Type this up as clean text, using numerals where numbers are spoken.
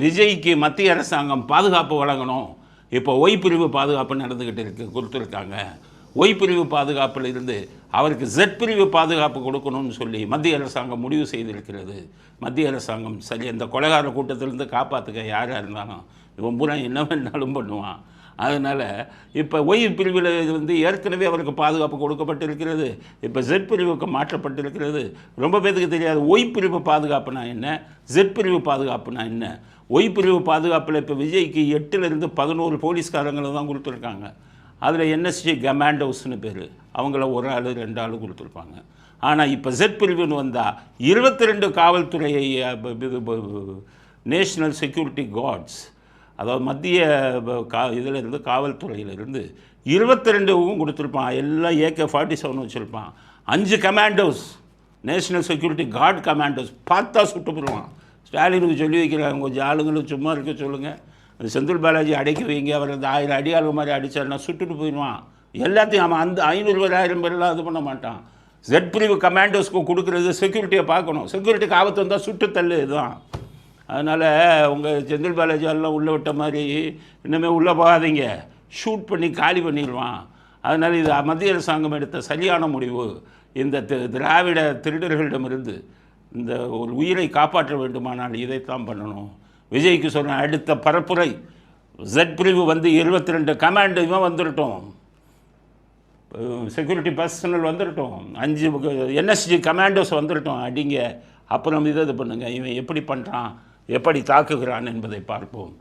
விஜய்க்கு மத்திய அரசாங்கம் பாதுகாப்பு வழங்கணும். இப்போ ஒய் பிரிவு பாதுகாப்பு நடந்துக்கிட்டு கொடுத்துருக்காங்க. ஒய் பிரிவு பாதுகாப்பில் இருந்து அவருக்கு ஜெட் பிரிவு பாதுகாப்பு கொடுக்கணும்னு சொல்லி மத்திய அரசாங்கம் முடிவு செய்திருக்கிறது. மத்திய அரசாங்கம் சரி, அந்த கொலைகார கூட்டத்திலிருந்து காப்பாற்றுக்க யாராக இருந்தாலும் இவன் பூரா என்ன வேணாலும் பண்ணுவான். அதனால் இப்போ ஒய் பிரிவில் ஏற்கனவே அவருக்கு பாதுகாப்பு கொடுக்கப்பட்டிருக்கிறது. இப்போ ஜெட் பிரிவுக்கு மாற்றப்பட்டிருக்கிறது. ரொம்ப பேருக்கு தெரியாது ஒய் பிரிவு பாதுகாப்புனா என்ன, ஜெட் பிரிவு பாதுகாப்புனா என்ன. ஒய் பிரிவு பாதுகாப்பில் இப்போ விஜய்க்கு 8லேருந்து 11 போலீஸ்காரங்களை தான் கொடுத்துருக்காங்க. அதில் என்எஸ்ஜி கமாண்டோஸ்னு பேர், அவங்கள ஒரு ஆள் 2 ஆள் கொடுத்துருப்பாங்க. ஆனால் இப்போ ஜெட் பிரிவுன்னு வந்தால் 22 காவல்துறையை நேஷ்னல் செக்யூரிட்டி கார்ட்ஸ், அதாவது மத்திய இதிலிருந்து காவல்துறையிலிருந்து 22க்கும் கொடுத்துருப்பான். எல்லாம் AK-47 வச்சுருப்பான். 5 commandos, national security guard commandos. பார்த்தா சுட்டு போடுவான். ஸ்டாலினுக்கு சொல்லி வைக்கிறாங்க, கொஞ்சம் ஆளுங்களும் சும்மா இருக்க சொல்லுங்கள், செந்தில் பாலாஜி அடைக்க வைங்க, அவர் அந்த 1000 அடியாளு மாதிரி அடித்தாருன்னா சுட்டுட்டு போயிடுவான். எல்லாத்தையும் அவன் அந்த 500 1000 பேரெல்லாம் இது பண்ண மாட்டான். ஜெட் பிரிவு கமாண்டோஸ்க்கு கொடுக்குறது செக்யூரிட்டியை பார்க்கணும். செக்யூரிட்டிக்கு ஆபத்து வந்தால் சுட்டுத்தள்ளு இதுதான். அதனால் உங்கள் செந்தில் பாலாஜி எல்லாம் உள்ளே விட்ட மாதிரி இன்னுமே உள்ளே போகாதீங்க, ஷூட் பண்ணி காலி பண்ணிடுவான். அதனால் இது மத்திய அரசாங்கம் எடுத்த சரியான முடிவு. இந்த திராவிட திருடர்களிடமிருந்து இந்த ஒரு உயிரை காப்பாற்ற வேண்டுமானால் இதைத்தான் பண்ணணும். விஜய்க்கு சொன்ன அடுத்த பரப்புரை, ஜெட் பிரிவு 22 கமாண்டோ இவன் வந்துடட்டும், செக்யூரிட்டி பர்சனல் வந்துடட்டும், 5 என்எஸ்ஜி கமாண்டோஸ் வந்துடட்டும், அடிங்க. அப்புறம் இதை இது பண்ணுங்கள். இவன் எப்படி பண்ணுறான், எப்படி தாக்குகிறான் என்பதை பார்ப்போம்.